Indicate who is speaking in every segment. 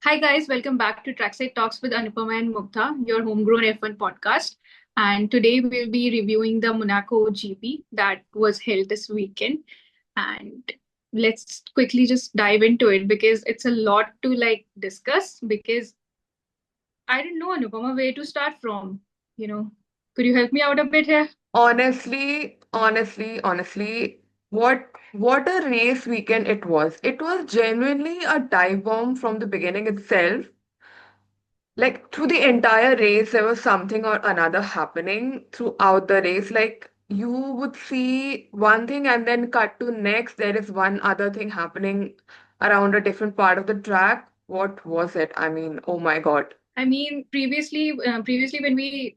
Speaker 1: Hi guys, welcome back to TracksideTalks with Anupama and Mugdha, your homegrown F1 podcast. And today we'll be reviewing the Monaco GP that was held this weekend. And let's quickly just dive into it because it's a lot to discuss. Because I don't know, Anupama, where to start from. You know, could you help me out a bit here?
Speaker 2: Honestly, what a race weekend it was. It was genuinely a dive bomb from the beginning itself. Like through the entire race, there was something or another happening throughout the race. Like you would see one thing and then cut to next, there is one other thing happening around a different part of the track. What was it? I mean, oh my God.
Speaker 1: I mean, previously when we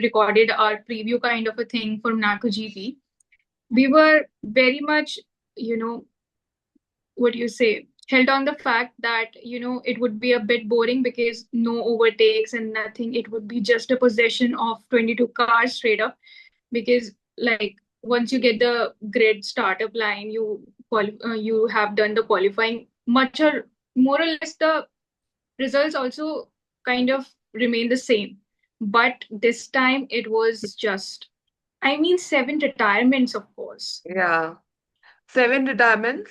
Speaker 1: recorded our preview kind of a thing for Monaco GP, we were very much, you know, what do you say, held on the fact that, it would be a bit boring because no overtakes and nothing. It would be just a possession of 22 cars straight up because, once you get the grid startup line, you have done the qualifying much or more or less the results also kind of remain the same. But this time it was just, I mean, seven retirements, of course.
Speaker 2: Yeah. Seven retirements,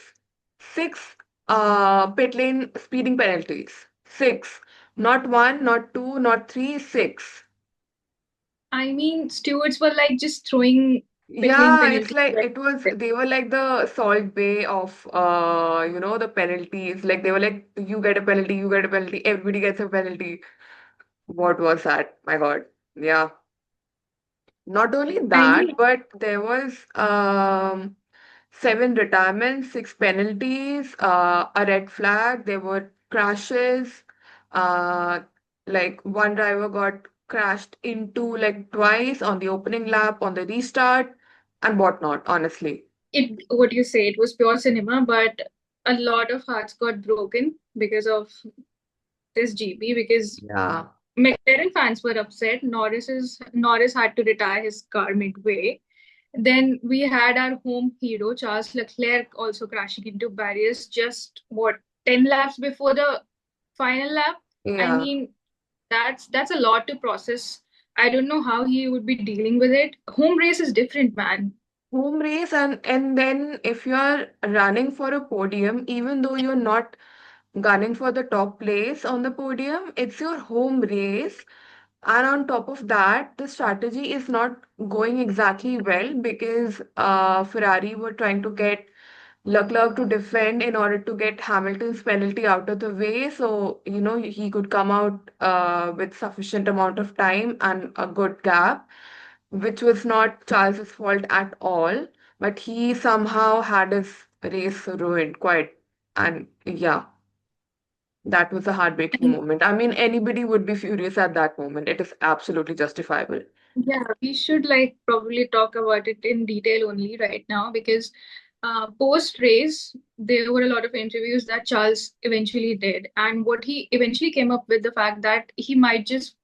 Speaker 2: six pit lane speeding penalties. Six. Not one, not two, not three, six.
Speaker 1: I mean, stewards were like just throwing pit lane
Speaker 2: Yeah, it's
Speaker 1: penalties.
Speaker 2: like they were like the Salt Bay of the penalties. Like they were like, you get a penalty, you get a penalty, everybody gets a penalty. What was that? My God. Yeah. Not only
Speaker 1: I mean,
Speaker 2: that, but there was seven retirements, six penalties, a red flag, there were crashes, uh, like one driver got crashed into like twice on the opening lap, on the restart, and whatnot, honestly.
Speaker 1: what you say, it was pure cinema, but a lot of hearts got broken because of this GP because
Speaker 2: Yeah.
Speaker 1: McLaren fans were upset. Norris had to retire his car midway. Then we had our home hero Charles Leclerc also crashing into barriers just 10 laps before the final lap. I
Speaker 2: Yeah.
Speaker 1: mean, that's a lot to process. I don't know how he would be dealing with it. Home race is different, man.
Speaker 2: Home race, and then if you're running for a podium, even though you're not gunning for the top place on the podium, it's your home race. And on top of that, the strategy is not going exactly well because Ferrari were trying to get Leclerc to defend in order to get Hamilton's penalty out of the way. So, he could come out with sufficient amount of time and a good gap, which was not Charles's fault at all. But he somehow had his race ruined quite. And yeah, that was a heartbreaking
Speaker 1: And
Speaker 2: moment. I mean, anybody would be furious at that moment. It is absolutely justifiable.
Speaker 1: yeah, we should probably talk about it in detail only right now because post race, there were a lot of interviews that Charles eventually did. And what he eventually came up with the fact that he might just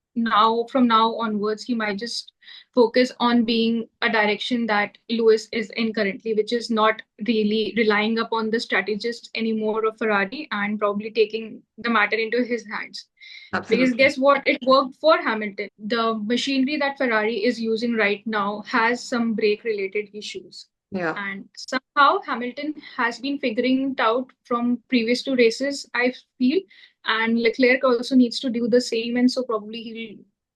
Speaker 1: from now onwards, he might just focus on being a direction that Lewis is in currently, which is not really relying upon the strategist anymore of Ferrari and probably taking the matter into his hands. Because
Speaker 2: Absolutely.
Speaker 1: guess what? It worked for Hamilton. The machinery that Ferrari is using right now has some brake related issues.
Speaker 2: Yeah.
Speaker 1: And somehow Hamilton has been figuring it out from previous two races, I feel. And Leclerc also needs to do the same. And so probably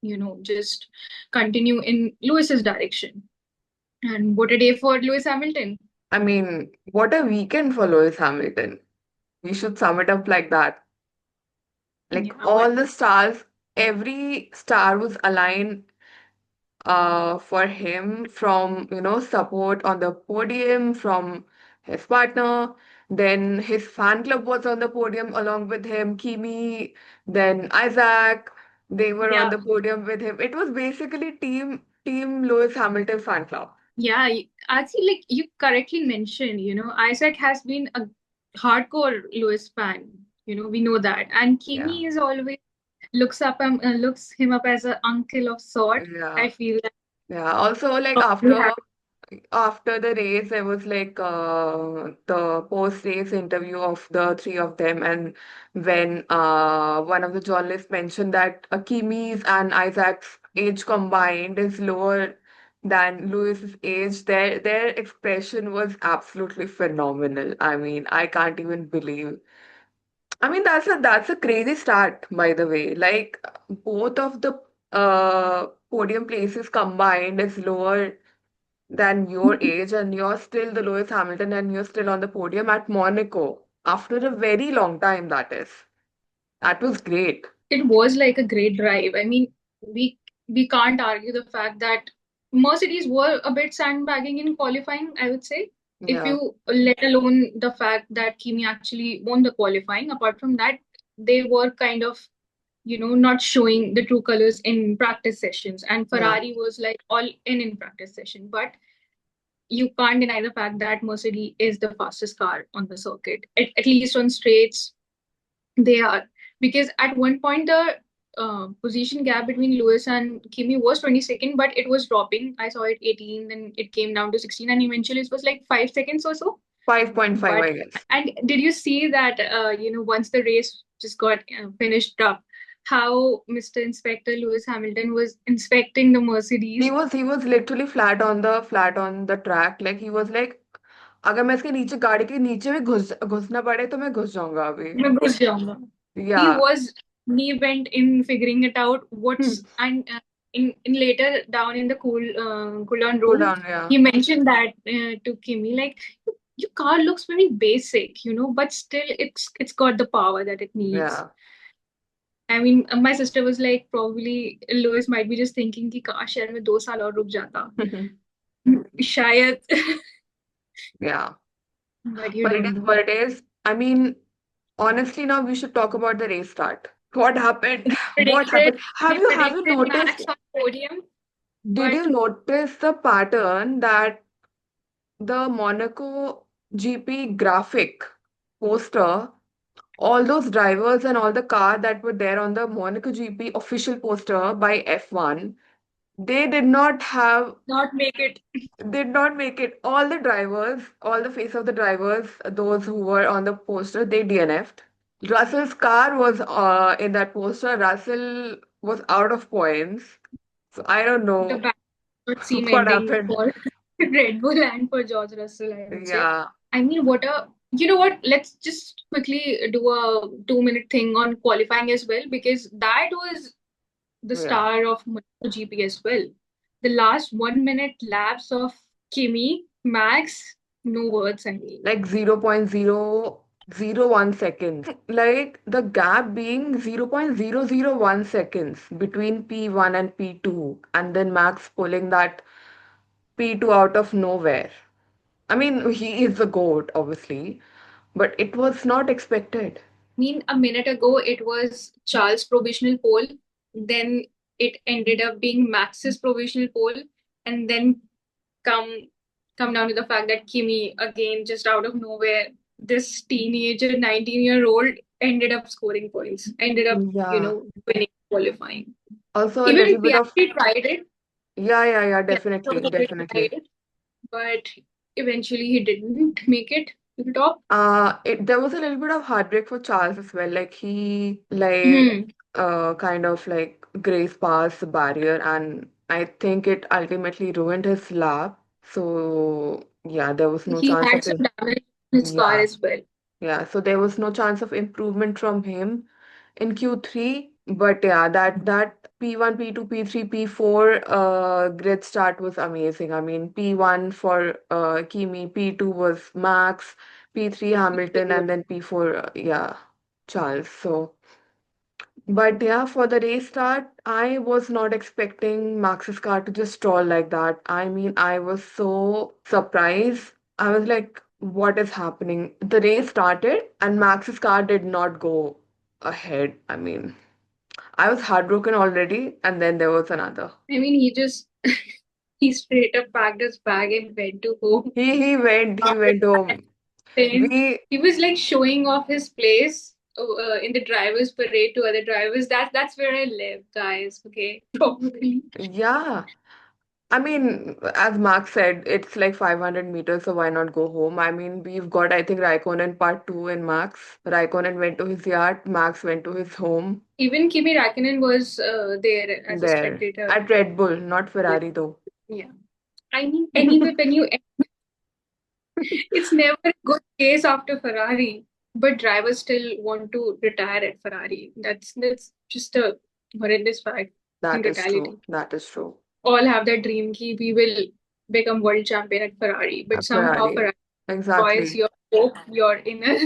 Speaker 1: he'll, just continue in Lewis's direction. And what a day for Lewis Hamilton.
Speaker 2: I mean, what a weekend for Lewis Hamilton. We should sum it up like that. Like
Speaker 1: Yeah,
Speaker 2: all
Speaker 1: but
Speaker 2: the stars, every star was aligned for him from, support on the podium from his partner. Then his fan club was on the podium along with him, Kimi, then Isaac. They were on
Speaker 1: yeah,
Speaker 2: the podium with him. It was basically team Lewis Hamilton fan club.
Speaker 1: yeah, actually, like you correctly mentioned, Isaac has been a hardcore Lewis fan. We know that, and
Speaker 2: Yeah.
Speaker 1: Kimi is always looks him up as an uncle of sort.
Speaker 2: Yeah.
Speaker 1: I feel that
Speaker 2: Yeah. Also, like
Speaker 1: probably have.
Speaker 2: after the race, there was like the post-race interview of the three of them, and when one of the journalists mentioned that Kimi's and Isaac's age combined is lower than Lewis's age, their expression was absolutely phenomenal. I mean, I can't even believe. I mean, that's a crazy start, by the way. Like both of the podium places combined is lower than your age, and you're still the Lewis Hamilton, and you're still on the podium at Monaco after a very long time, that is. That was great.
Speaker 1: It was like a great drive. I mean, we we can't argue the fact that Mercedes were a bit sandbagging in qualifying, I would say. If
Speaker 2: Yeah,
Speaker 1: you let alone the fact that Kimi actually won the qualifying, apart from that, they were kind of, not showing the true colors in practice sessions. And
Speaker 2: yeah,
Speaker 1: Ferrari was like all in practice session. But you can't deny the fact that Mercedes is the fastest car on the circuit, at least on straights they are, because at one point the position gap between Lewis and Kimi was 22nd, but it was dropping. I saw it 18, then it came down to 16, and eventually it was like 5 seconds or so.
Speaker 2: 5.5,
Speaker 1: But
Speaker 2: I guess.
Speaker 1: and did you see that once the race just got finished up, how Mr. Inspector Lewis Hamilton was inspecting the
Speaker 2: He
Speaker 1: Mercedes?
Speaker 2: was he was literally flat on the track. Like he was like, अगर मैं इसके नीचे गाड़ी के नीचे भी घुसना पड़े तो मैं घुस जाऊंगा अभी.
Speaker 1: मैं घुस जाऊंगा. He
Speaker 2: Yeah.
Speaker 1: was knee bent in figuring it out.
Speaker 2: Hmm.
Speaker 1: And in later down in the cool down
Speaker 2: Cool
Speaker 1: room,
Speaker 2: down, yeah.
Speaker 1: he mentioned that to Kimi, like, your car looks very basic, but still it's got the power that it needs.
Speaker 2: Yeah.
Speaker 1: I mean, my sister was like, probably Lewis might be just thinking कि काश यार मैं 2 साल और रुक जाता. शायद.
Speaker 2: Yeah.
Speaker 1: But you
Speaker 2: But it
Speaker 1: don't
Speaker 2: is
Speaker 1: know.
Speaker 2: what it is. I mean, honestly, now we should talk about the race start. What happened?
Speaker 1: We
Speaker 2: What
Speaker 1: predicted
Speaker 2: happened?
Speaker 1: we
Speaker 2: Have you
Speaker 1: predicted
Speaker 2: noticed?
Speaker 1: Max on podium,
Speaker 2: Did you
Speaker 1: but
Speaker 2: notice the pattern that the Monaco GP graphic poster, all those drivers and all the car that were there on the Monaco GP official poster by F1, they
Speaker 1: not make it.
Speaker 2: did not make it. All the drivers, all the face of the drivers, those who were on the poster, they DNF'd. Russell's car was in that poster. Russell was out of points. So I don't
Speaker 1: The
Speaker 2: know
Speaker 1: back would seem
Speaker 2: what
Speaker 1: ending
Speaker 2: happened.
Speaker 1: for Red Bull and for George Russell, I would say.
Speaker 2: Yeah,
Speaker 1: I mean, you know what? Let's just quickly do a 2 minute thing on qualifying as well, because that was the
Speaker 2: yeah.
Speaker 1: star of MotoGP as well. The last 1 minute laps of Kimi, Max, no words, I mean.
Speaker 2: Like 0.001 seconds. Like the gap being 0.001 seconds between P1 and P2, and then Max pulling that P2 out of nowhere. I mean, he is the GOAT, obviously, but it was not expected.
Speaker 1: Mean, a minute ago it was Charles' provisional pole, then it ended up being Max's provisional pole, and then come come down to the fact that Kimi, again, just out of nowhere, this teenager, 19-year-old, ended up scoring points, ended up,
Speaker 2: Yeah.
Speaker 1: winning qualifying.
Speaker 2: Also a
Speaker 1: Even
Speaker 2: little
Speaker 1: if he
Speaker 2: bit of,
Speaker 1: actually tried it,
Speaker 2: yeah,
Speaker 1: he
Speaker 2: definitely,
Speaker 1: actually tried
Speaker 2: definitely.
Speaker 1: it, but eventually he didn't make it to the top.
Speaker 2: There was a little bit of heartbreak for Charles as well. Like he
Speaker 1: Hmm.
Speaker 2: kind of like grazed past the barrier, and I think it ultimately ruined his lap. So yeah, there was no
Speaker 1: He
Speaker 2: chance
Speaker 1: had
Speaker 2: of
Speaker 1: some
Speaker 2: it.
Speaker 1: damage in his car
Speaker 2: Yeah,
Speaker 1: as well.
Speaker 2: yeah. So there was no chance of improvement from him in Q3. But yeah, that P1, P2, P3, P4 grid start was amazing. I mean, P1 for Kimi, P2 was Max, P3 Hamilton, and then P4, yeah, Charles. So, but yeah, for the race start, I was not expecting Max's car to just stall like that. I mean, I was so surprised. I was like, what is happening? The race started and Max's car did not go ahead. I mean, I was heartbroken already, and then there was another.
Speaker 1: I mean, he just he straight up packed his bag and went to home.
Speaker 2: He went home.
Speaker 1: Then
Speaker 2: We
Speaker 1: he was like showing off his place in the drivers' parade to other drivers. That's where I live, guys. Okay, probably.
Speaker 2: yeah. I mean, as Mark said, it's like 500 meters, so why not go home? I mean, we've got, I think, Raikkonen part two in Max. Raikkonen went to his yacht, Max went to his home
Speaker 1: Even Kimi Raikkonen was there as a
Speaker 2: there
Speaker 1: spectator.
Speaker 2: at Red Bull, not Ferrari though.
Speaker 1: Yeah. I mean, anyway, when you it's never a good case after Ferrari, but drivers still want to retire at Ferrari. That's just a horrendous fact in
Speaker 2: That is true.
Speaker 1: totality.
Speaker 2: That is true.
Speaker 1: All have that dream ki we will become world champion at Ferrari, but
Speaker 2: At
Speaker 1: somehow
Speaker 2: Ferrari.
Speaker 1: Ferrari destroys
Speaker 2: Exactly.
Speaker 1: your hope, your inner.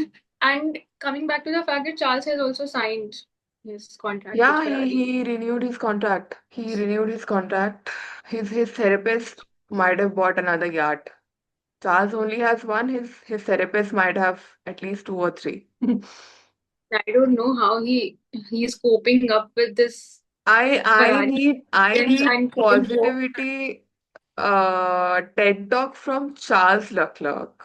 Speaker 1: And coming back to the fact that Charles has also signed his contract with
Speaker 2: Yeah, he,
Speaker 1: Ferrari.
Speaker 2: he renewed his contract. He renewed his contract. His therapist might have bought another yacht. Charles only has one. His therapist might have at least two or three.
Speaker 1: I don't know how he's coping up with this Ferrari
Speaker 2: I
Speaker 1: experience
Speaker 2: need
Speaker 1: and keeping hope.
Speaker 2: positivity TED Talk from Charles Leclerc.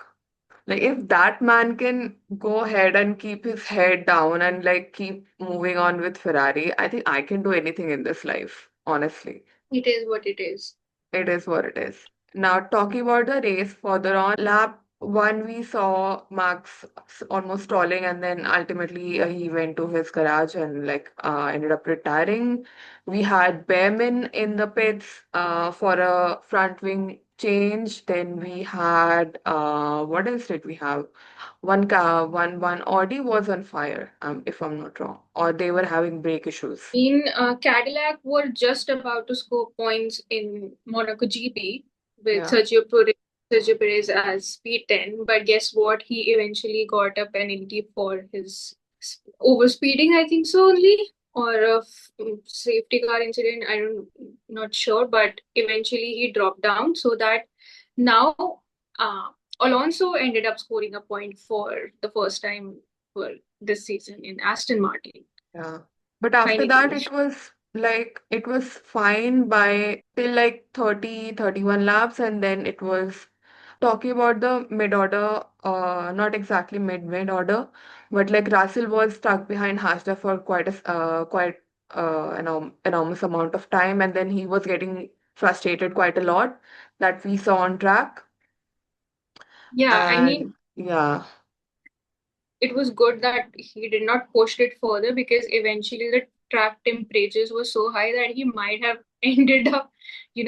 Speaker 2: Like if that man can go ahead and keep his head down and like keep moving on with Ferrari, I think I can do anything in this life, honestly.
Speaker 1: It is what it is.
Speaker 2: It is what it is. Now, talking about the race further on, lap one, we saw Max almost stalling, and then ultimately he went to his garage and ended up retiring. We had Behrman in the pits for a front wing change. Then we had what else did we have? One car, one Audi was on fire, if I'm not wrong, or they were having brake issues.
Speaker 1: In Cadillac were just about to score points in Monaco GP with
Speaker 2: Yeah.
Speaker 1: Sergio Perez as P10, but guess what? He eventually got a penalty for his overspeeding, I think so only, or a safety car incident. I don't, not sure, but eventually he dropped down so that now uh, Alonso ended up scoring a point for the first time for this season in Aston Martin.
Speaker 2: Yeah. But after that,
Speaker 1: Finally.
Speaker 2: it was fine by till like 30, 31 laps, and then it was talking about the mid-order, not exactly mid-order, but like Russell was stuck behind Hasda for quite enormous amount of time, and then he was getting frustrated quite a lot that we saw on track.
Speaker 1: Yeah, I mean,
Speaker 2: And yeah,
Speaker 1: it was good that he did not push it further because eventually the track temperatures were so high that he might have ended up,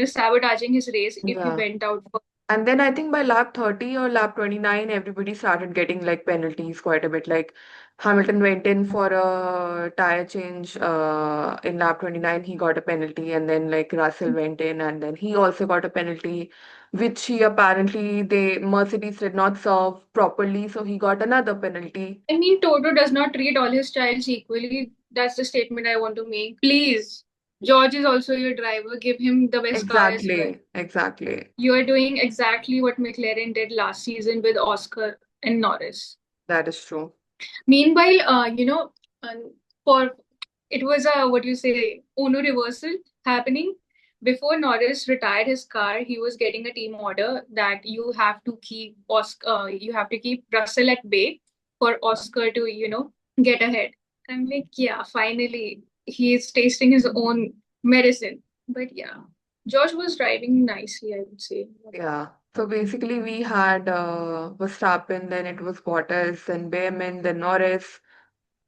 Speaker 1: sabotaging his race if he
Speaker 2: yeah.
Speaker 1: went out for.
Speaker 2: And then I think by lap 30 or lap 29, everybody started getting like penalties quite a bit. Like Hamilton went in for a tire change in lap 29, he got a penalty. And then like Russell went in and then he also got a penalty, which he apparently, Mercedes did not serve properly. So he got another penalty.
Speaker 1: I mean, Toto does not treat all his childs equally. That's the statement I want to make. Please, George is also your driver. Give him the best car as well.
Speaker 2: Exactly, exactly.
Speaker 1: You are doing exactly what McLaren did last season with Oscar and Norris.
Speaker 2: That is true.
Speaker 1: Meanwhile, for it was a what you say Uno reversal happening before Norris retired his car. He was getting a team order that you have to keep Russell at bay for Oscar to get ahead. I'm like, yeah, finally he's tasting his own medicine. But yeah, George was driving nicely, I would say.
Speaker 2: Yeah. So basically, we had Verstappen, then it was Bottas, then Behrman, then Norris.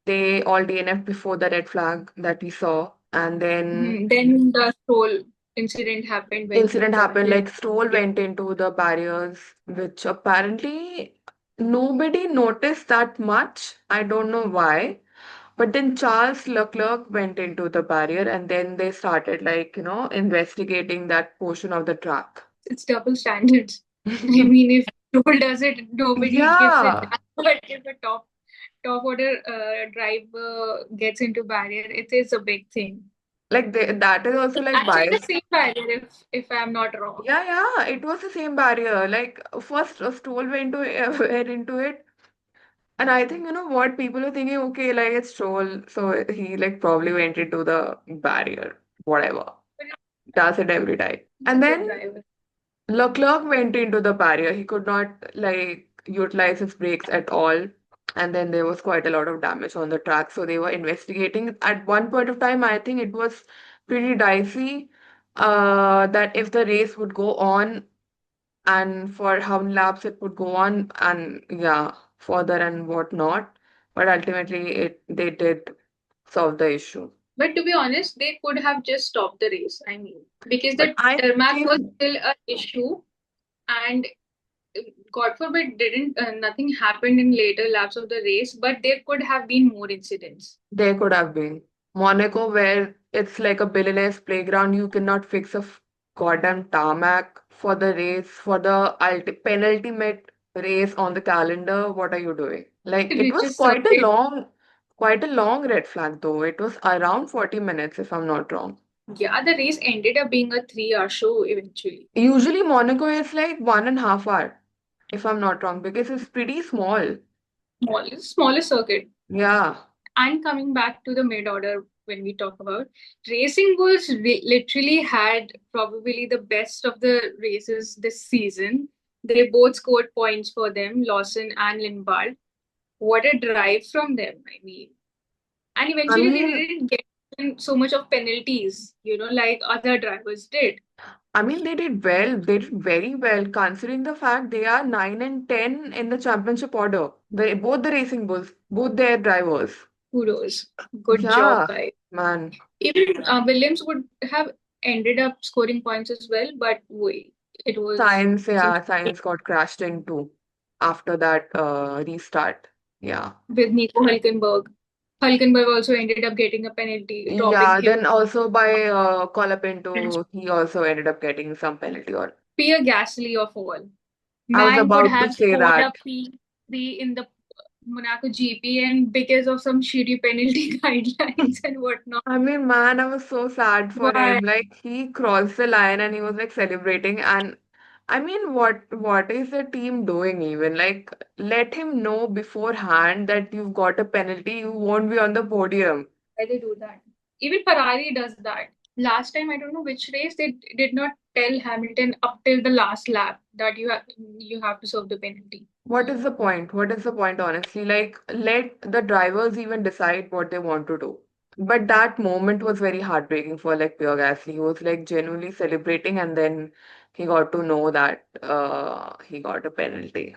Speaker 2: They all DNF'd before the red flag that we saw. And then
Speaker 1: Then the Stroll incident happened when
Speaker 2: incident happened,
Speaker 1: Leclerc.
Speaker 2: like Stroll went into the barriers, which apparently nobody noticed that much. I don't know why. But then Charles Leclerc went into the barrier and then they started investigating that portion of the track.
Speaker 1: It's double standards. I mean, if Stroll does it, nobody gives it.
Speaker 2: Yeah.
Speaker 1: But if a top order driver gets into barrier, it is a big thing.
Speaker 2: That is also
Speaker 1: It's
Speaker 2: like
Speaker 1: actually the
Speaker 2: biased.
Speaker 1: same barrier, if I'm not wrong.
Speaker 2: Yeah, yeah, it was the same barrier. Like first Stroll went to went into it, and I think you know what people are thinking. Okay, like it's Stroll, so he like probably went into the barrier, whatever.
Speaker 1: But
Speaker 2: Does it every time.
Speaker 1: he's a
Speaker 2: And
Speaker 1: good
Speaker 2: then
Speaker 1: driver.
Speaker 2: Leclerc went into the barrier. He could not like utilize his brakes at all. And then there was quite a lot of damage on the track. So they were investigating. At one point of time, I think it was pretty dicey. that if the race would go on and for how many laps it would go on and yeah, further and whatnot. But ultimately, they did solve the issue.
Speaker 1: But to be honest, they could have just stopped the race. I mean, because
Speaker 2: But
Speaker 1: the
Speaker 2: I
Speaker 1: tarmac was
Speaker 2: think
Speaker 1: still an issue, and God forbid, didn't nothing happened in later laps of the race, but there could have been more incidents.
Speaker 2: there could have been Monaco, where it's like a billionaire's playground. You cannot fix a goddamn tarmac for the race, for the penultimate race on the calendar. What are you doing? Like,
Speaker 1: The
Speaker 2: it was
Speaker 1: richest circuit.
Speaker 2: quite a long red flag, though. It was around 40 minutes, if I'm not wrong.
Speaker 1: Yeah, the race ended up being a 3 hour show eventually.
Speaker 2: Usually, Monaco is like 1.5 hour, if I'm not wrong, because it's pretty small.
Speaker 1: Smaller circuit.
Speaker 2: Yeah.
Speaker 1: And coming back to the mid order, when we talk about Racing Bulls, literally had probably the best of the races this season. They both scored points for them, Lawson and Lindbergh. What a drive from them, I mean. And
Speaker 2: I
Speaker 1: eventually they
Speaker 2: mean,
Speaker 1: didn't get so much of penalties, like other drivers did.
Speaker 2: they did well. They did very well, considering the fact they are 9 and 10 in the championship order. Both the Racing Bulls, both their drivers.
Speaker 1: Kudos. Good job,
Speaker 2: Yeah,
Speaker 1: guys.
Speaker 2: man.
Speaker 1: Even Williams would have ended up scoring points as well, but wait, it was
Speaker 2: Science got crashed into after that restart. Yeah.
Speaker 1: with Nico Hulkenberg. Hulkenberg also ended up getting a penalty, dropping
Speaker 2: Yeah,
Speaker 1: his
Speaker 2: then also by Colapinto, he also ended up getting some penalty or
Speaker 1: Pierre Gasly of all.
Speaker 2: I was
Speaker 1: Man could
Speaker 2: about to
Speaker 1: have
Speaker 2: say
Speaker 1: scored
Speaker 2: that.
Speaker 1: a P3 in the Monaco GP, and because of some shitty penalty guidelines and whatnot.
Speaker 2: Man, I was so sad for him.
Speaker 1: But
Speaker 2: Like he crossed the line and he was like celebrating. And what is the team doing even? Like, let him know beforehand that you've got a penalty, you won't be on the podium.
Speaker 1: why they do that? Even Ferrari does that. Last time, I don't know which race, they did not tell Hamilton up till the last lap that you have to serve the penalty.
Speaker 2: What is the point? What is the point, honestly? Like, let the drivers even decide what they want to do. But that moment was very heartbreaking for like Pierre Gasly. He was like genuinely celebrating, and then he got to know that he got a penalty,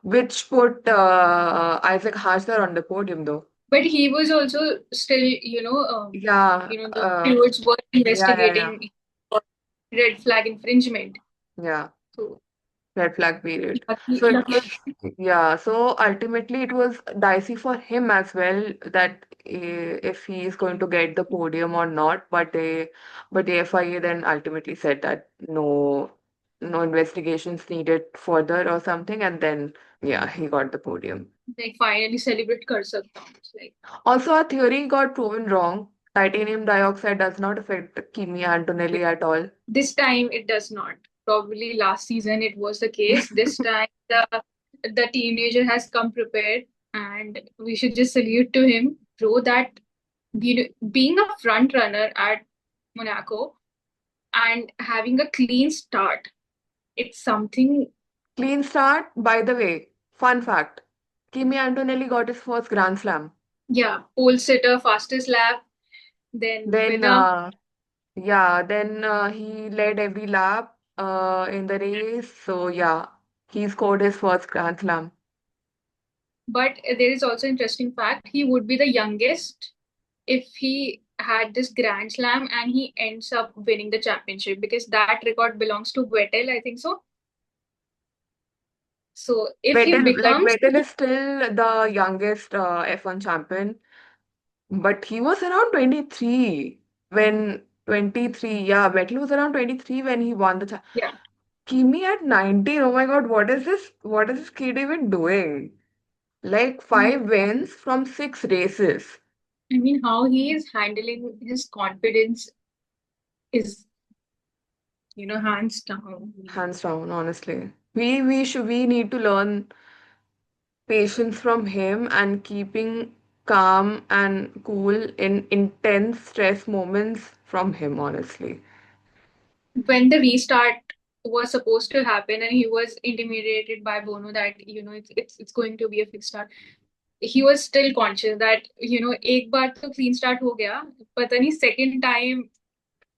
Speaker 2: which put Isaac Hasler on the podium, though.
Speaker 1: But he was also still,
Speaker 2: Yeah,
Speaker 1: the stewards were
Speaker 2: yeah.
Speaker 1: investigating for red flag infringement.
Speaker 2: Yeah.
Speaker 1: So
Speaker 2: Red flag period.
Speaker 1: lucky,
Speaker 2: So it
Speaker 1: lucky.
Speaker 2: was, yeah. So ultimately, it was dicey for him as well that if he is going to get the podium or not. But the FIA then ultimately said that no investigations needed further or something, and then yeah, he got the podium.
Speaker 1: They finally celebrate Cursor counts. Like
Speaker 2: Also, our theory got proven wrong. Titanium dioxide does not affect Kimi Antonelli at all.
Speaker 1: this time it does not. Probably last season it was the case. This time the teenager has come prepared, and we should just salute to him. Bro, that being a front runner at Monaco and having a clean start, it's something.
Speaker 2: Clean start, by the way. Fun fact. Kimi Antonelli got his first Grand Slam.
Speaker 1: Yeah, pole sitter, fastest lap, then
Speaker 2: Then,
Speaker 1: winner.
Speaker 2: he led every lap in the race. So, yeah, he scored his first Grand Slam.
Speaker 1: But there is also interesting fact. He would be the youngest if he had this Grand Slam and he ends up winning the championship, because that record belongs to Vettel, I think so. So if he becomes,
Speaker 2: Vettel is still the youngest F1 champion, but he was around 23 when 23. Yeah, Vettel was around 23 when he won the
Speaker 1: yeah,
Speaker 2: Kimi at 19. Oh my God, what is this? What is this kid even doing? Like
Speaker 1: I
Speaker 2: 5 wins from 6 races.
Speaker 1: mean, how he is handling his confidence is, hands down.
Speaker 2: Hands down, honestly. We need to learn patience from him and keeping calm and cool in intense stress moments from him, honestly.
Speaker 1: When the restart was supposed to happen and he was intimidated by Bono that it's going to be a fixed start, he was still conscious that एक बार तो clean start हो गया, पता नहीं second time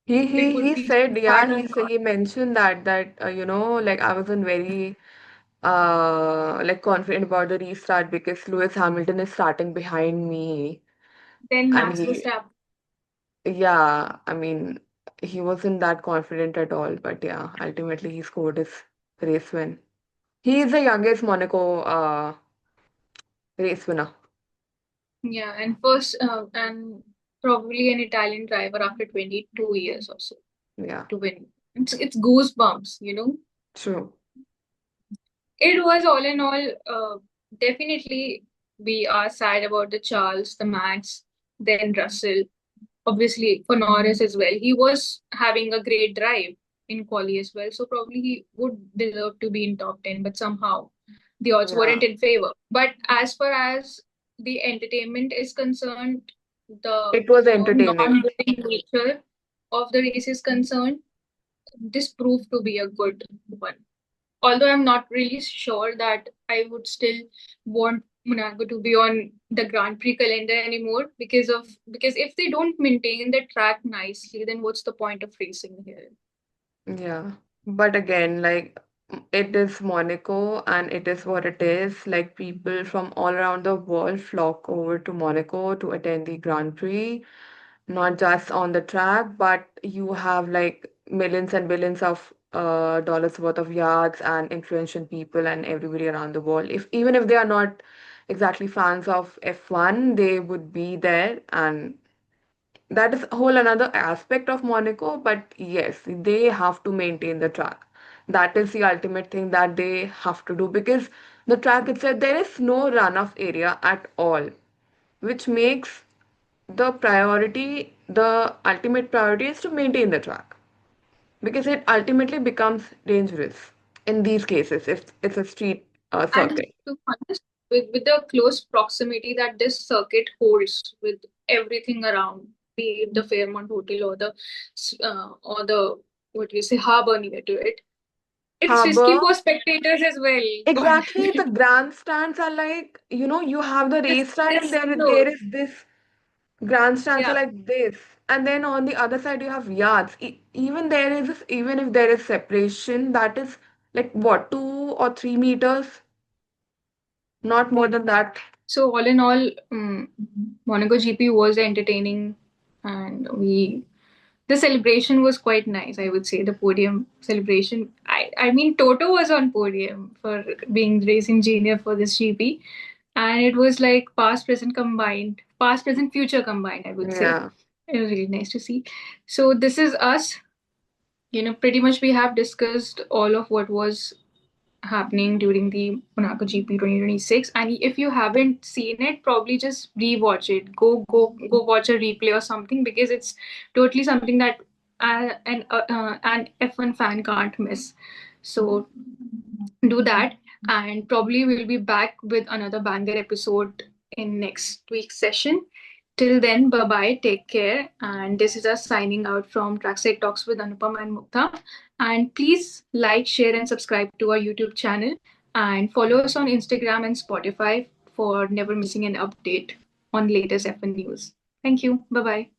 Speaker 2: He
Speaker 1: It
Speaker 2: he
Speaker 1: would
Speaker 2: he
Speaker 1: be
Speaker 2: said, yeah,
Speaker 1: hard or not.
Speaker 2: he mentioned that like I wasn't very like confident about the restart because Lewis Hamilton is starting behind me,
Speaker 1: Then
Speaker 2: and
Speaker 1: Max
Speaker 2: he,
Speaker 1: Verstappen.
Speaker 2: yeah, I mean, he wasn't that confident at all, but yeah, ultimately he scored his race win. He is the youngest Monaco race winner.
Speaker 1: Yeah, and first, and probably an Italian driver after 22 years or so
Speaker 2: Yeah,
Speaker 1: to win. It's goosebumps, you know.
Speaker 2: true.
Speaker 1: It was all in all, definitely we are sad about the Charles, the Max, then Russell, obviously for Norris as well. He was having a great drive in quali as well, so probably he would deserve to be in top 10, but somehow the odds
Speaker 2: Yeah,
Speaker 1: weren't in favor. But as far as the entertainment is concerned, the
Speaker 2: it was entertaining.
Speaker 1: non-boring nature of the race is concerned, this proved to be a good one. Although I'm not really sure that I would still want Monaco to be on the Grand Prix calendar anymore because if they don't maintain the track nicely, then what's the point of racing here?
Speaker 2: Yeah. But again, like it is Monaco and it is what it is. Like people from all around the world flock over to Monaco to attend the Grand Prix, not just on the track, but you have like millions and billions of dollars worth of yachts and influential people and everybody around the world. If even if they are not exactly fans of F1, they would be there, and that is a whole another aspect of Monaco, but yes, they have to maintain the track. That is the ultimate thing that they have to do because the track itself, there is no runoff area at all, which makes the ultimate priority is to maintain the track because it ultimately becomes dangerous in these cases if it's a street
Speaker 1: And
Speaker 2: circuit.
Speaker 1: to be honest, with the close proximity that this circuit holds with everything around, be it the Fairmont Hotel or the what do you say harbor near to it, it's risky
Speaker 2: Harbor.
Speaker 1: for spectators as well. God damn
Speaker 2: Exactly, the
Speaker 1: it.
Speaker 2: grandstands are like, you have the racetrack and
Speaker 1: This
Speaker 2: there
Speaker 1: close.
Speaker 2: is this grandstands are
Speaker 1: Yeah.
Speaker 2: like this. And then on the other side you have yards. Even there is this, even if there is separation, that is like what, 2 or 3 meters, not more than that.
Speaker 1: So all in all, Monaco GP was entertaining, and the celebration was quite nice. I would say the podium celebration. I mean Toto was on podium for being racing junior for this GP, and it was like past, present, future combined. I would say
Speaker 2: Yeah.
Speaker 1: it was really nice to see. So this is us. Pretty much we have discussed all of what was happening during the Monaco GP 2026. And if you haven't seen it, probably just rewatch it. Go watch a replay or something because it's totally something that an F1 fan can't miss. So do that, and probably we'll be back with another banger episode in next week's session. Till then, bye bye, take care. And this is us signing out from Trackside Talks with Anupama and Mugdha. And please like, share, and subscribe to our YouTube channel. And follow us on Instagram and Spotify for never missing an update on latest F1 news. Thank you. Bye bye.